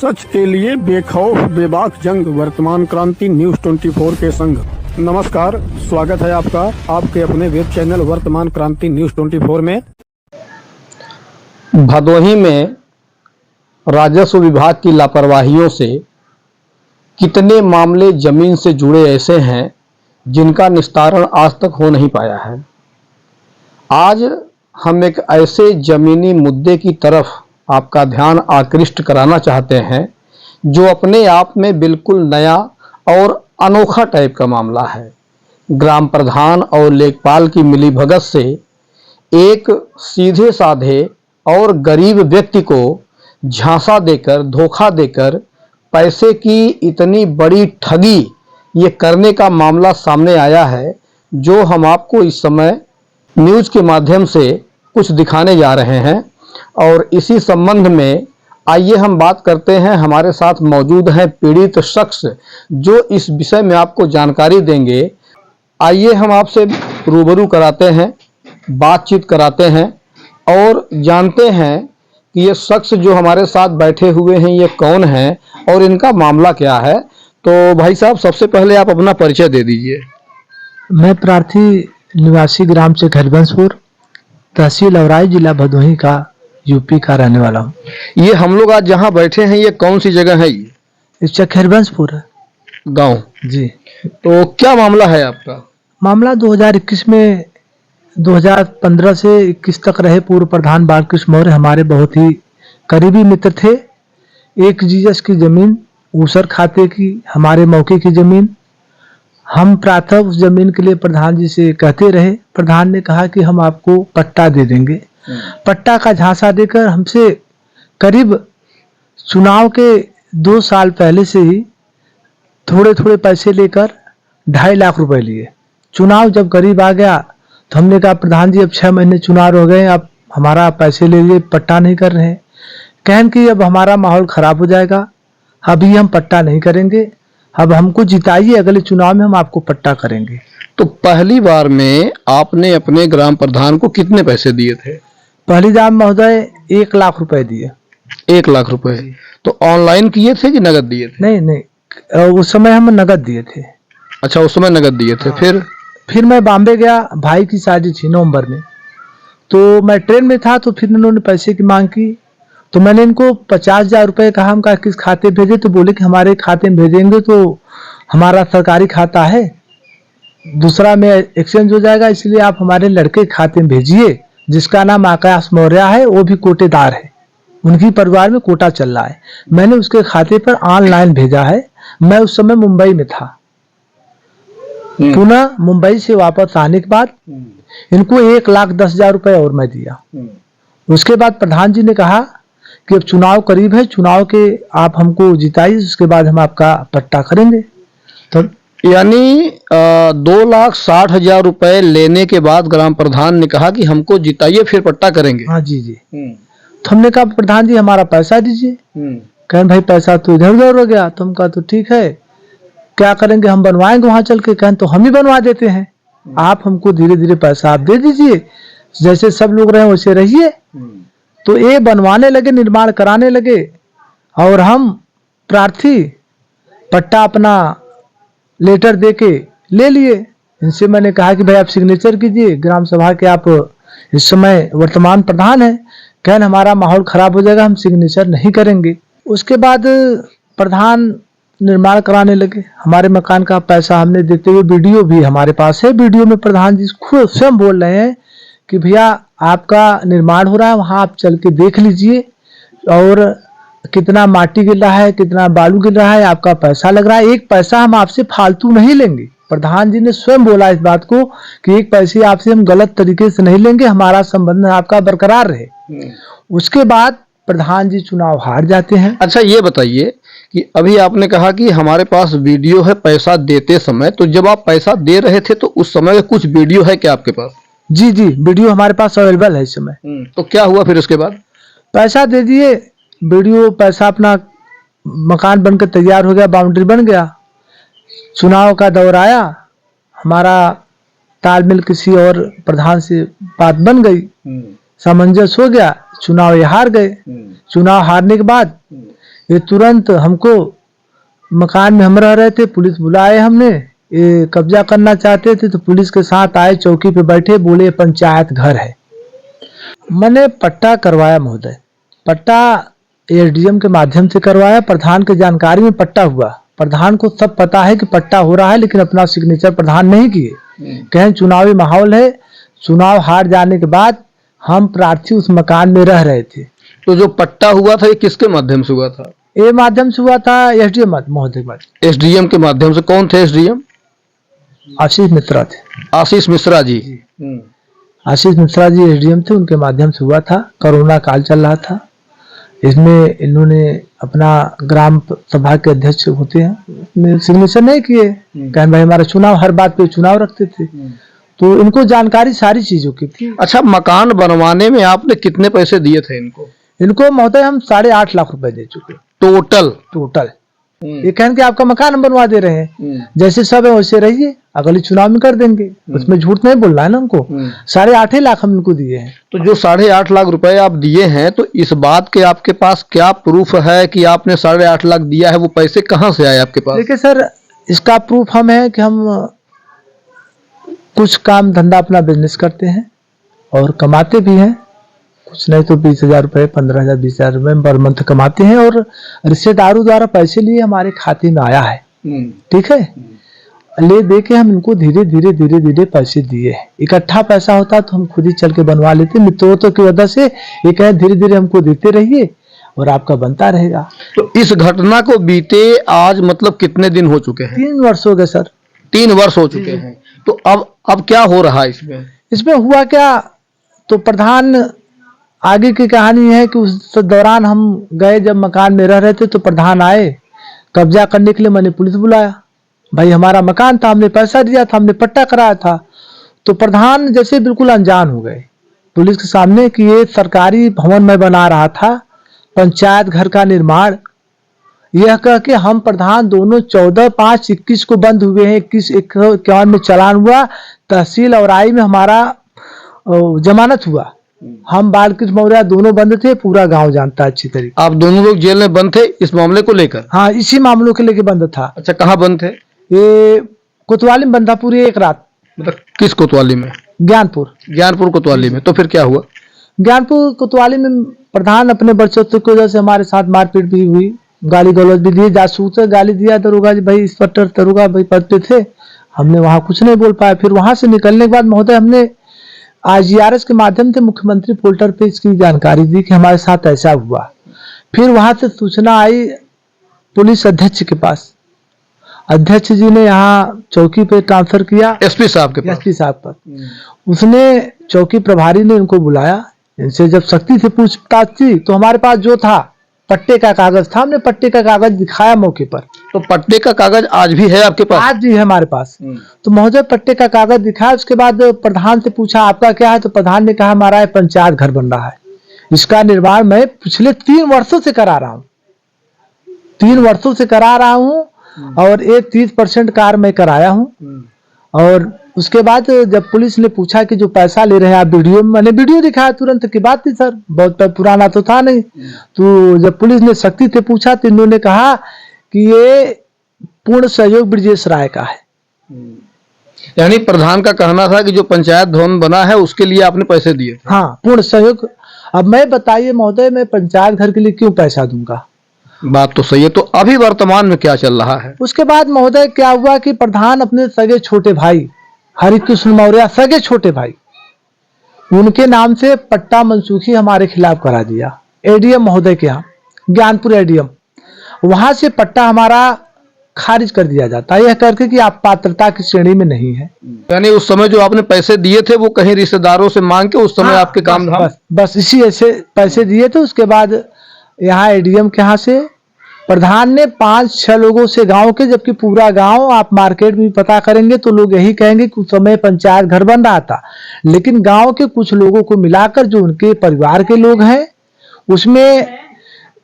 सच के लिए बेखौफ बेबाक जंग, वर्तमान क्रांति न्यूज 24 के संग। नमस्कार, स्वागत है आपका आपके अपने वेब चैनल वर्तमान क्रांति न्यूज 24 में। भदोही में राजस्व विभाग की लापरवाहियों से कितने मामले जमीन से जुड़े ऐसे हैं जिनका निस्तारण आज तक हो नहीं पाया है। आज हम एक ऐसे जमीनी मुद्दे की तरफ आपका ध्यान आकृष्ट कराना चाहते हैं जो अपने आप में बिल्कुल नया और अनोखा टाइप का मामला है। ग्राम प्रधान और लेखपाल की मिलीभगत से एक सीधे साधे और गरीब व्यक्ति को झांसा देकर, धोखा देकर पैसे की इतनी बड़ी ठगी ये करने का मामला सामने आया है, जो हम आपको इस समय न्यूज़ के माध्यम से कुछ दिखाने जा रहे हैं। और इसी संबंध में आइए हम बात करते हैं। हमारे साथ मौजूद हैं पीड़ित शख्स जो इस विषय में आपको जानकारी देंगे। आइए हम आपसे रूबरू कराते हैं, बातचीत कराते हैं और जानते हैं कि ये शख्स जो हमारे साथ बैठे हुए हैं ये कौन हैं और इनका मामला क्या है। तो भाई साहब, सबसे पहले आप अपना परिचय दे दीजिए। मैं प्रार्थी निवासी ग्राम से हरिवंशपुर, तहसील औराई, जिला भदोही का, यूपी का रहने वाला हूँ। ये हम लोग आज जहाँ बैठे हैं ये कौन सी जगह है? ये इससे हरिवंशपुर गांव जी। तो क्या मामला है आपका? मामला 2021 में 2015 से 21 तक रहे पूर्व प्रधान बालकृष्ण मौर्य हमारे बहुत ही करीबी मित्र थे। एक जीजस की जमीन, ऊसर खाते की, हमारे मौके की जमीन, हम प्रातः उस जमीन के लिए प्रधान जी से कहते रहे। प्रधान ने कहा कि हम आपको पट्टा दे देंगे। पट्टा का झांसा देकर हमसे करीब चुनाव के 2 साल पहले से ही थोड़े थोड़े पैसे लेकर 2.5 लाख रुपए लिए। चुनाव जब करीब आ गया तो हमने कहा प्रधान जी अब 6 महीने चुनाव हो गए, आप हमारा पैसे ले लिए, पट्टा नहीं कर रहे हैं। कहन कि अब हमारा माहौल खराब हो जाएगा, अभी हम पट्टा नहीं करेंगे, अब हमको जिताइए, अगले चुनाव में हम आपको पट्टा करेंगे। तो पहली बार में आपने अपने ग्राम प्रधान को कितने पैसे दिए थे? पहली दाम महोदय 1 लाख रुपए दिए। 1 लाख रुपए। तो ऑनलाइन किए थे कि नगद दिए थे? नहीं, उस समय हम नगद दिए थे। अच्छा, उस समय नगद दिए थे। फिर मैं बॉम्बे गया, भाई की शादी थी नवंबर में, तो मैं ट्रेन में था, तो फिर उन्होंने पैसे की मांग की, तो मैंने इनको 50,000 रुपए कहा। हम कहा किस खाते भेजे? तो बोले कि हमारे खाते में भेजेंगे तो हमारा सरकारी खाता है, दूसरा में एक्सचेंज हो जाएगा, इसलिए आप हमारे लड़के के खाते में भेजिए जिसका नाम आकाश मौर्य है, वो भी कोटेदार है, उनकी परिवार में कोटा चल रहा है। मैंने उसके खाते पर ऑनलाइन भेजा है। मैं उस समय मुंबई में था। पुनः मुंबई से वापस आने के बाद इनको 1,10,000 रुपए और मैं दिया। उसके बाद प्रधान जी ने कहा कि अब चुनाव करीब है, चुनाव के आप हमको जिताइए, उसके बाद हम आपका पट्टा करेंगे। तो यानी 2,60,000 रुपए लेने के बाद ग्राम प्रधान ने कहा कि हमको जिताइए फिर पट्टा करेंगे। हाँ जी जी। तो हमने कहा प्रधान जी हमारा पैसा दीजिए। कहें भाई पैसा तो इधर उधर हो गया। तो हम कहा तो ठीक है, क्या करेंगे, हम बनवाएंगे वहां चल के। कहें तो हम ही बनवा देते हैं, आप हमको धीरे धीरे पैसा आप दे दीजिए, जैसे सब लोग रहे वैसे रहिए। तो ये बनवाने लगे, निर्माण कराने लगे, और हम प्रार्थी पट्टा अपना लेटर देके ले लिए। इनसे मैंने कहा कि भाई आप सिग्नेचर कीजिए, ग्राम सभा के आप इस समय वर्तमान प्रधान हैं। कहन हमारा माहौल खराब हो जाएगा, हम सिग्नेचर नहीं करेंगे। उसके बाद प्रधान निर्माण कराने लगे। हमारे मकान का पैसा हमने देते हुए वीडियो भी हमारे पास है। वीडियो में प्रधान जी खुद स्वयं बोल रहे हैं कि भैया आपका निर्माण हो रहा है, वहां आप चल के देख लीजिए, और कितना माटी गिर रहा है, कितना बालू गिर रहा है, आपका पैसा लग रहा है, एक पैसा हम आपसे फालतू नहीं लेंगे। प्रधान जी ने स्वयं बोला इस बात को कि एक पैसे आपसे हम गलत तरीके से नहीं लेंगे, हमारा संबंध आपका बरकरार रहे। उसके बाद प्रधान जी चुनाव हार जाते हैं। अच्छा, ये बताइए कि अभी आपने कहा कि हमारे पास वीडियो है पैसा देते समय, तो जब आप पैसा दे रहे थे तो उस समय कुछ वीडियो है क्या आपके पास? जी जी, वीडियो हमारे पास अवेलेबल है इस समय। तो क्या हुआ फिर उसके बाद? पैसा दे दिए, वीडियो पैसा, अपना मकान बनकर तैयार हो गया, बाउंड्री बन गया, चुनाव का दौर आया, हमारा तालमेल किसी और प्रधान से बात बन गई, सामंजस्य हो गया, चुनाव ये हार गए। चुनाव हारने के बाद ये तुरंत हमको, मकान में हम रह रहे थे, पुलिस बुलाए हमने, ये कब्जा करना चाहते थे तो पुलिस के साथ आए, चौकी पे बैठे, बोले पंचायत घर है। मैंने पट्टा करवाया महोदय, पट्टा एसडीएम के माध्यम से करवाया। प्रधान की जानकारी में पट्टा हुआ, प्रधान को सब पता है कि पट्टा हो रहा है, लेकिन अपना सिग्नेचर प्रधान नहीं किए। कहें चुनावी माहौल है, चुनाव हार जाने के बाद हम प्रार्थी उस मकान में रह रहे थे। तो जो पट्टा हुआ था ये किसके माध्यम से हुआ था? ये माध्यम से हुआ था एसडीएम महोदय। एसडीएम के माध्यम से। कौन थे एसडीएम? आशीष मिश्रा थे। आशीष मिश्रा जी। आशीष मिश्रा जी एसडीएम थे, उनके माध्यम से हुआ था। कोरोना काल चल रहा था, इसमें इन्होंने अपना ग्राम सभा के अध्यक्ष होते हैं, सिग्नेचर नहीं किए। कहें भाई हमारा चुनाव, हर बात पे चुनाव रखते थे, तो इनको जानकारी सारी चीजों की थी। अच्छा, मकान बनवाने में आपने कितने पैसे दिए थे इनको? इनको महोदय हम 8.5 लाख रुपए दे चुके टोटल। ये कहें कि आपका मकान हम बनवा दे रहे हैं, जैसे सब है वैसे रहिए, अगले चुनाव में कर देंगे, उसमें झूठ नहीं बोलना है ना हमको। 8.5 लाख हम इनको दिए हैं। तो जो 8.5 लाख रुपए आप दिए हैं, तो इस बात के आपके पास क्या प्रूफ है कि आपने 8.5 लाख दिया है? वो पैसे कहाँ से आए आपके पास? देखिए सर, इसका प्रूफ हम है कि हम कुछ काम धंधा अपना बिजनेस करते हैं और कमाते भी हैं, कुछ नहीं तो 20,000 रुपए, 15,000, 20,000 रुपए पर मंथ कमाते हैं, और रिश्तेदारों द्वारा पैसे लिए हमारे खाते में आया है। ठीक है, ले दे के हम इनको धीरे धीरे पैसे दिए। इकट्ठा पैसा होता तो हम खुद ही चल के बनवा लेते, मित्रों की वजह से ये कहे धीरे धीरे हमको देते रहिए और आपका बनता रहेगा। तो इस घटना को बीते आज मतलब कितने दिन हो चुके हैं? 3 वर्ष हो गए सर। 3 वर्ष हो चुके हैं। तो अब क्या हो रहा है इसमें? इसमें हुआ क्या, तो प्रधान, आगे की कहानी है कि उस दौरान हम गए, जब मकान में रह रहे थे तो प्रधान आए कब्जा करने के लिए। मैंने पुलिस बुलाया, भाई हमारा मकान था, हमने पैसा दिया था, हमने पट्टा कराया था। तो प्रधान जैसे बिल्कुल अनजान हो गए पुलिस के सामने कि ये सरकारी भवन में बना रहा था, पंचायत घर का निर्माण। यह कह के हम प्रधान दोनों 14/5/21 को बंद हुए हैं, 21-51 में चालान हुआ, तहसील और आई में हमारा जमानत हुआ। हम बालकृष्ण मौर्य दोनों बंद थे, पूरा गांव जानता है अच्छी तरीके। आप दोनों लोग जेल में बंद थे इस मामले को लेकर? हाँ, इसी मामलों के लेके बंद था। अच्छा, कहाँ बंद थे? ये कोतवाली में बंद था पूरी एक रात। मतलब किस कोतवाली में? ज्ञानपुर कोतवाली में। तो फिर क्या हुआ? ज्ञानपुर कोतवाली में प्रधान अपने वर्चस्व की वजह से हमारे साथ मारपीट भी हुई, गाली गलौज भी दिए, जासूस से गाली दिया दरोगा जी, भाई इंस्पेक्टर दरोगा भाई पद पे थे। हमने वहां कुछ नहीं बोल पाया। फिर वहां से निकलने के बाद महोदय हमने IGRS के माध्यम से मुख्यमंत्री पोर्टल पे इसकी जानकारी दी कि हमारे साथ ऐसा हुआ। फिर वहां से सूचना आई पुलिस अध्यक्ष के पास, अध्यक्ष जी ने यहाँ चौकी पे ट्रांसफर किया एसपी साहब के पास। एसपी साहब पर उसने चौकी प्रभारी ने उनको बुलाया, इनसे जब सख्ती से पूछताछ की तो हमारे पास जो था पट्टे का कागज था, हमने पट्टे का कागज दिखाया मौके पर। तो पट्टे का कागज आज भी है आपके पास? आज भी है हमारे पास। तो महोदय पट्टे का कागज दिखाया, उसके बाद प्रधान से पूछा आपका क्या है, तो प्रधान ने कहा हमारा पंचायत घर बन रहा है, इसका निर्माण मैं पिछले 3 वर्षों से करा रहा हूँ, 3 वर्षों से करा रहा हूँ, और एक 30% कार मैं कराया हूँ। और उसके बाद जब पुलिस ने पूछा कि जो पैसा ले रहे हैं आप वीडियो में, मैंने वीडियो दिखाया, तुरंत की बात थी सर, बहुत पुराना तो था नहीं। तो जब पुलिस ने सख्ती से पूछा तो इन्होंने कहा कि ये पूर्ण सहयोग ब्रजेश राय का है। यानी प्रधान का कहना था कि जो पंचायत भवन बना है उसके लिए आपने पैसे दिए थे? हाँ, पूर्ण सहयोग। अब मैं बताइए महोदय, मैं पंचायत घर के लिए क्यों पैसा दूंगा? बात तो सही है। तो अभी वर्तमान में क्या चल रहा है? उसके बाद महोदय क्या हुआ कि प्रधान अपने सगे छोटे भाई हरिकृष्ण मौर्य, सगे छोटे भाई, उनके नाम से पट्टा मनसूखी हमारे खिलाफ करा दिया एडीएम महोदय के यहाँ, ज्ञानपुर एडीएम। वहां से पट्टा हमारा खारिज कर दिया जाता है, यह करके कि आप पात्रता की श्रेणी में नहीं है। यानी उस समय जो आपने पैसे दिए थे वो कहीं रिश्तेदारों से मांग के उस समय आपके काम था? बस इसी ऐसे पैसे दिए थे। उसके बाद यहाँ एडीएम के यहाँ से प्रधान ने 5-6 लोगों से गांव के, जबकि पूरा गांव आप मार्केट में पता करेंगे तो लोग यही कहेंगे कि उस समय पंचायत घर बन रहा था, लेकिन गांव के कुछ लोगों को मिलाकर जो उनके परिवार के लोग हैं, उसमें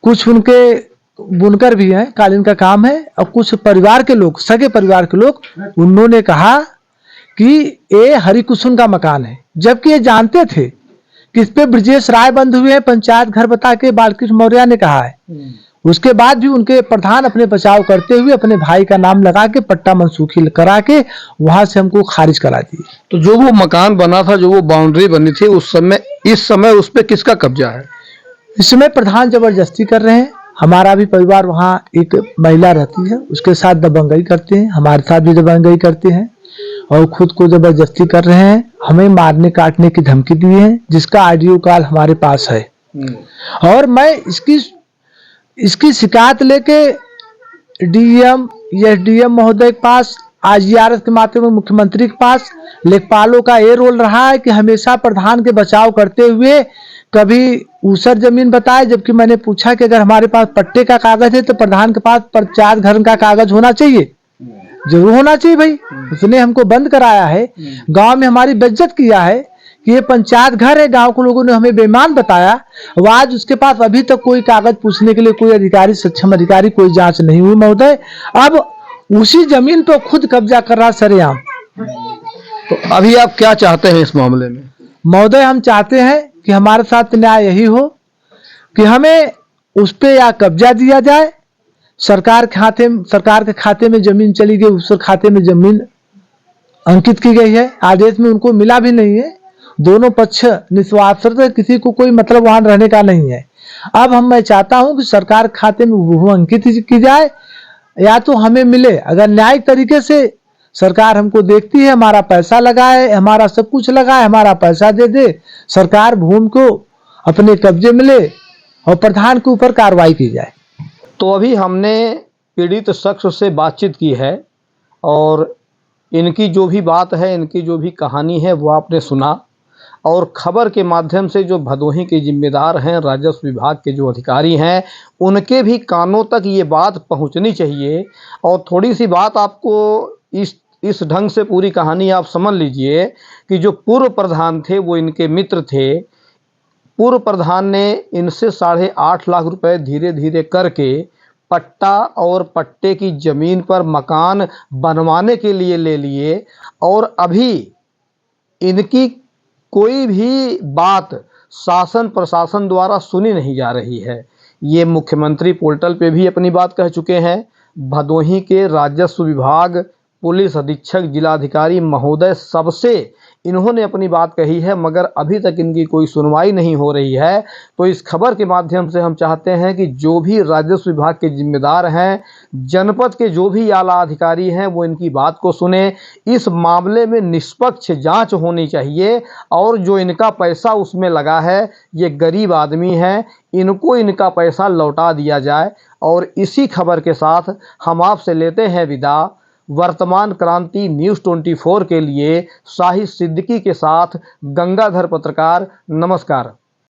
कुछ उनके बुनकर भी हैं, कालीन का काम है, और कुछ परिवार के लोग, सगे परिवार के लोग, उन्होंने कहा कि ये हरिकुसुम का मकान है, जबकि ये जानते थे कि इस पे ब्रजेश राय बंद हुए हैं, पंचायत घर बता के बालकृष्ण मौर्य ने कहा है। उसके बाद भी उनके प्रधान अपने बचाव करते हुए अपने भाई का नाम लगा के पट्टा मनसूखी करा के वहां से हमको खारिज करा दिए। तो जो वो मकान बना था, जो वो बाउंड्री बनी थी उस समय, इस समय उस पे किसका कब्जा है? इस समय प्रधान जबरदस्ती कर रहे हैं। हमारा भी परिवार वहाँ एक महिला रहती है, उसके साथ दबंगई करते हैं, हमारे साथ भी दबंगई करते हैं और खुद को जबरदस्ती कर रहे हैं। हमें मारने काटने की धमकी दी है, जिसका ऑडियो कॉल हमारे पास है। और मैं इसकी शिकायत लेके डीएम एसडीएम महोदय के पास, आईजीआरएस के माध्यम में मुख्यमंत्री के पास, लेखपालों का ये रोल रहा है कि हमेशा प्रधान के बचाव करते हुए कभी ऊसर जमीन बताए, जबकि मैंने पूछा कि अगर हमारे पास पट्टे का कागज है तो प्रधान के पास पंचायत घर का कागज होना चाहिए, जरूर होना चाहिए भाई। उसने हमको बंद कराया है, गांव में हमारी बेइज्जत किया है कि ये पंचायत घर है, गांव के लोगों ने हमें बेईमान बताया। वो आज उसके पास अभी तक कोई कागज पूछने के लिए कोई अधिकारी, सक्षम अधिकारी, कोई जांच नहीं हुई महोदय। अब उसी जमीन पर खुद कब्जा कर रहा सरेआम। तो अभी आप क्या चाहते हैं इस मामले में? महोदय, हम चाहते हैं कि हमारे साथ न्याय यही हो कि हमें उस पे या कब्जा दिया जाए, सरकार के खाते में जमीन चली गई, उस खाते में जमीन अंकित की गई है, आदेश में उनको मिला भी नहीं है। दोनों पक्ष निस्वार्थ, किसी को कोई मतलब वहां रहने का नहीं है। अब मैं चाहता हूं कि सरकार खाते में वो अंकित की जाए या तो हमें मिले। अगर न्यायिक तरीके से सरकार हमको देखती है, हमारा पैसा लगा है, हमारा सब कुछ लगा है, हमारा पैसा दे दे, सरकार भूमि को अपने कब्जे में ले और प्रधान के ऊपर कार्रवाई की जाए। तो अभी हमने पीड़ित शख्स से बातचीत की है और इनकी जो भी बात है, इनकी जो भी कहानी है वो आपने सुना। और खबर के माध्यम से जो भदोही के जिम्मेदार हैं, राजस्व विभाग के जो अधिकारी हैं, उनके भी कानों तक ये बात पहुंचनी चाहिए। और थोड़ी सी बात आपको इस ढंग से पूरी कहानी आप समझ लीजिए कि जो पूर्व प्रधान थे वो इनके मित्र थे। पूर्व प्रधान ने इनसे 8.5 लाख रुपए धीरे धीरे करके पट्टा और पट्टे की जमीन पर मकान बनवाने के लिए ले लिए और अभी इनकी कोई भी बात शासन प्रशासन द्वारा सुनी नहीं जा रही है। ये मुख्यमंत्री पोर्टल पे भी अपनी बात कह चुके हैं। भदोही के राजस्व विभाग, पुलिस अधीक्षक, जिलाधिकारी महोदय, सबसे इन्होंने अपनी बात कही है, मगर अभी तक इनकी कोई सुनवाई नहीं हो रही है। तो इस खबर के माध्यम से हम चाहते हैं कि जो भी राजस्व विभाग के जिम्मेदार हैं, जनपद के जो भी आला अधिकारी हैं, वो इनकी बात को सुने। इस मामले में निष्पक्ष जांच होनी चाहिए और जो इनका पैसा उसमें लगा है, ये गरीब आदमी हैं, इनको इनका पैसा लौटा दिया जाए। और इसी खबर के साथ हम आपसे लेते हैं विदा। वर्तमान क्रांति न्यूज़ 24 के लिए शाहिद सिद्दीकी के साथ गंगाधर पत्रकार। नमस्कार।